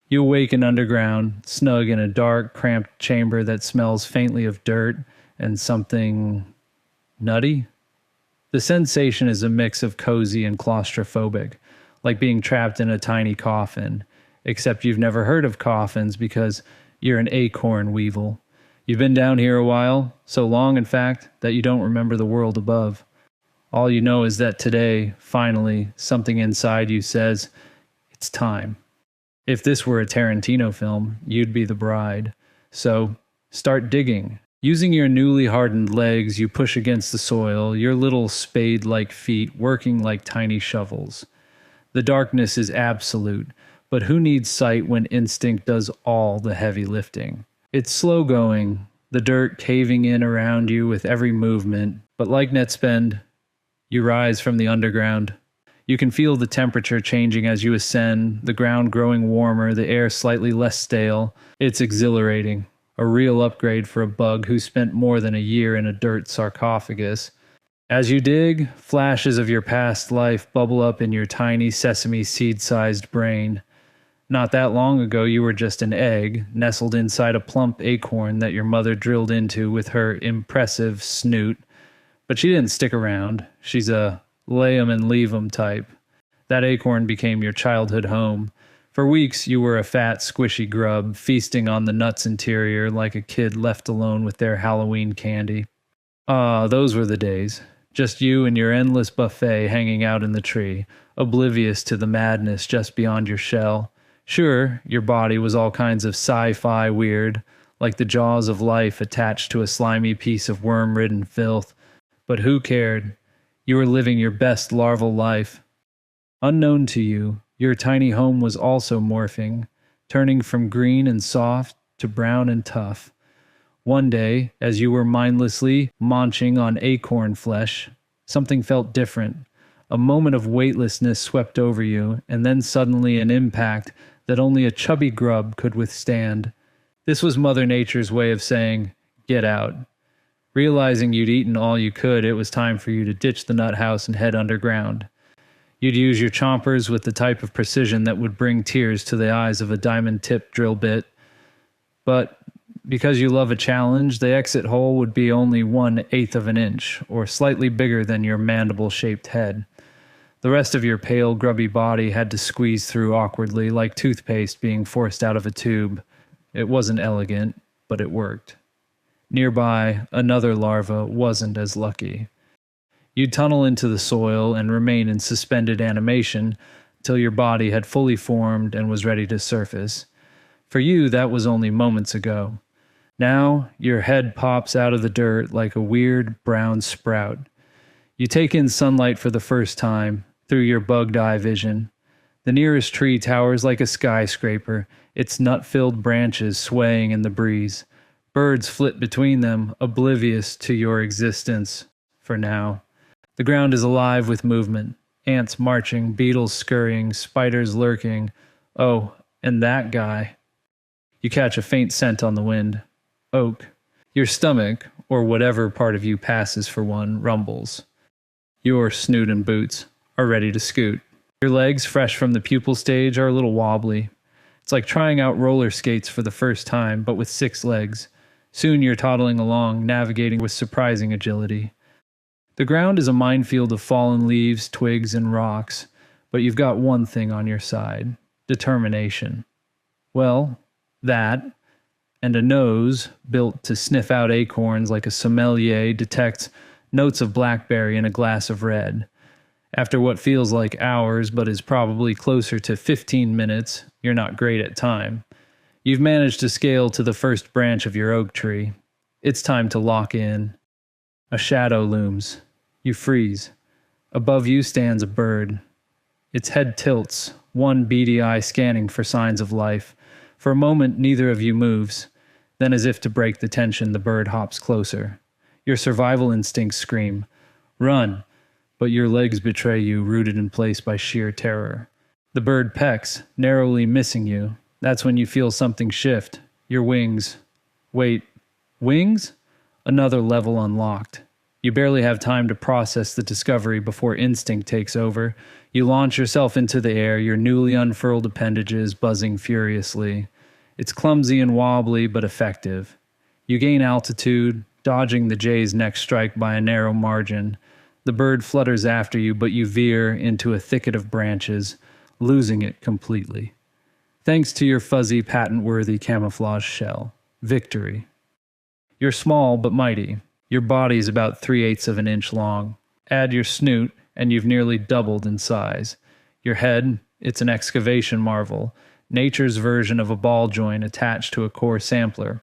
You awaken underground, snug in a dark, cramped chamber that smells faintly of dirt and something nutty. The sensation is a mix of cozy and claustrophobic, like being trapped in a tiny coffin, except you've never heard of coffins because you're an acorn weevil. You've been down here a while, so long in fact that you don't remember the world above. All you know is that today, finally, something inside you says, it's time. If this were a Tarantino film, you'd be the bride. So, start digging. Using your newly hardened legs, you push against the soil, your little spade-like feet working like tiny shovels. The darkness is absolute, but who needs sight when instinct does all the heavy lifting? It's slow going, the dirt caving in around you with every movement, but like Netspend, you rise from the underground. You can feel the temperature changing as you ascend, the ground growing warmer, the air slightly less stale. It's exhilarating, a real upgrade for a bug who spent more than a year in a dirt sarcophagus. As you dig, flashes of your past life bubble up in your tiny sesame seed-sized brain. Not that long ago you were just an egg, nestled inside a plump acorn that your mother drilled into with her impressive snoot. But she didn't stick around. She's a lay 'em and leave 'em type. That acorn became your childhood home. For weeks you were a fat, squishy grub, feasting on the nut's interior like a kid left alone with their Halloween candy. Ah, those were the days. Just you and your endless buffet hanging out in the tree, oblivious to the madness just beyond your shell. Sure, your body was all kinds of sci-fi weird, like the jaws of life attached to a slimy piece of worm-ridden filth. But who cared? You were living your best larval life. Unknown to you, your tiny home was also morphing, turning from green and soft to brown and tough. One day, as you were mindlessly munching on acorn flesh, something felt different. A moment of weightlessness swept over you, and then suddenly an impact that only a chubby grub could withstand. This was Mother Nature's way of saying, get out. Realizing you'd eaten all you could, it was time for you to ditch the nut house and head underground. You'd use your chompers with the type of precision that would bring tears to the eyes of a diamond-tipped drill bit. But because you love a challenge, the exit hole would be only 1/8 of an inch, or slightly bigger than your mandible-shaped head. The rest of your pale, grubby body had to squeeze through awkwardly, like toothpaste being forced out of a tube. It wasn't elegant, but it worked. Nearby, another larva wasn't as lucky. You'd tunnel into the soil and remain in suspended animation till your body had fully formed and was ready to surface. For you, that was only moments ago. Now, your head pops out of the dirt like a weird brown sprout. You take in sunlight for the first time, through your bugged eye vision. The nearest tree towers like a skyscraper, its nut-filled branches swaying in the breeze. Birds flit between them, oblivious to your existence, for now. The ground is alive with movement. Ants marching, beetles scurrying, spiders lurking. Oh, and that guy. You catch a faint scent on the wind. Oak. Your stomach, or whatever part of you passes for one, rumbles. Your snoot and boots are ready to scoot. Your legs, fresh from the pupal stage, are a little wobbly. It's like trying out roller skates for the first time, but with 6 legs. Soon you're toddling along, navigating with surprising agility. The ground is a minefield of fallen leaves, twigs, and rocks, but you've got one thing on your side: determination. Well, that, and a nose built to sniff out acorns like a sommelier detects notes of blackberry in a glass of red. After what feels like hours but is probably closer to 15 minutes, you're not great at time. You've managed to scale to the first branch of your oak tree. It's time to lock in. A shadow looms. You freeze. Above you stands a bird. Its head tilts, one beady eye scanning for signs of life. For a moment, neither of you moves. Then, as if to break the tension, the bird hops closer. Your survival instincts scream, "Run!" But your legs betray you, rooted in place by sheer terror. The bird pecks, narrowly missing you. That's when you feel something shift. Your wings. Wait, wings? Another level unlocked. You barely have time to process the discovery before instinct takes over. You launch yourself into the air, your newly unfurled appendages buzzing furiously. It's clumsy and wobbly, but effective. You gain altitude, dodging the jay's next strike by a narrow margin. The bird flutters after you, but you veer into a thicket of branches, losing it completely. Thanks to your fuzzy, patent-worthy camouflage shell. Victory. You're small but mighty. Your body's about 3/8 of an inch long. Add your snoot, and you've nearly doubled in size. Your head, it's an excavation marvel, nature's version of a ball joint attached to a core sampler.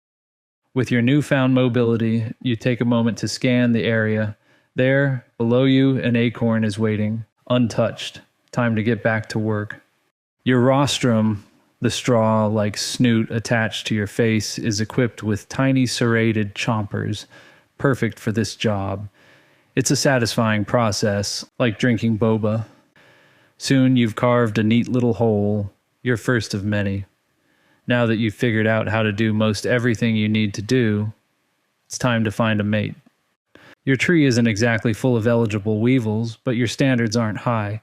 With your newfound mobility, you take a moment to scan the area. There, below you, an acorn is waiting, untouched. Time to get back to work. Your rostrum, the straw-like snoot attached to your face, is equipped with tiny serrated chompers, perfect for this job. It's a satisfying process, like drinking boba. Soon you've carved a neat little hole, your first of many. Now that you've figured out how to do most everything you need to do, it's time to find a mate. Your tree isn't exactly full of eligible weevils, but your standards aren't high.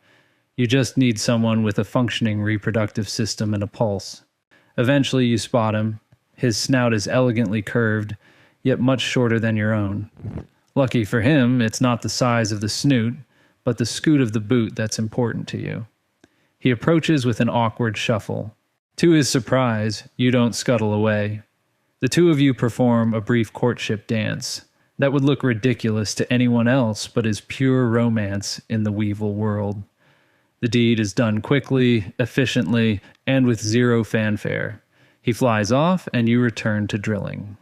You just need someone with a functioning reproductive system and a pulse. Eventually you spot him. His snout is elegantly curved, yet much shorter than your own. Lucky for him, it's not the size of the snoot, but the scoot of the boot that's important to you. He approaches with an awkward shuffle. To his surprise, you don't scuttle away. The two of you perform a brief courtship dance that would look ridiculous to anyone else but is pure romance in the weevil world. The deed is done quickly, efficiently, and with zero fanfare. He flies off, and you return to drilling.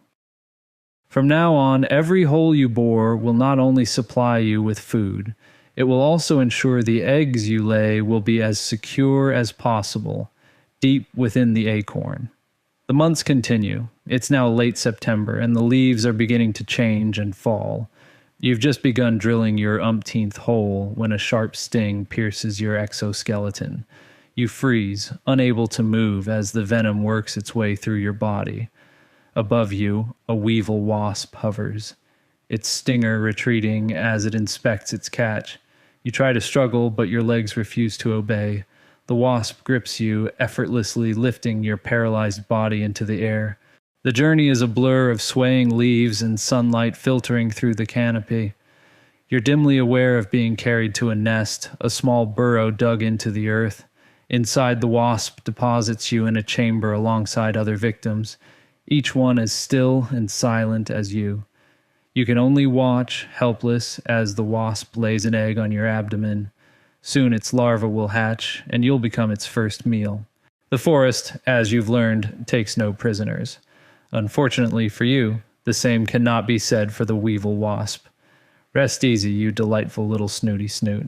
From now on, every hole you bore will not only supply you with food, it will also ensure the eggs you lay will be as secure as possible, deep within the acorn. The months continue. It's now late September, and the leaves are beginning to change and fall. You've just begun drilling your umpteenth hole when a sharp sting pierces your exoskeleton. You freeze, unable to move as the venom works its way through your body. Above you, a weevil wasp hovers, its stinger retreating as it inspects its catch. You try to struggle, but your legs refuse to obey. The wasp grips you, effortlessly lifting your paralyzed body into the air. The journey is a blur of swaying leaves and sunlight filtering through the canopy. You're dimly aware of being carried to a nest, a small burrow dug into the earth. Inside, the wasp deposits you in a chamber alongside other victims, each one as still and silent as you. You can only watch, helpless, as the wasp lays an egg on your abdomen. Soon its larva will hatch, and you'll become its first meal. The forest, as you've learned, takes no prisoners. Unfortunately for you, the same cannot be said for the weevil wasp. Rest easy, you delightful little snooty snoot.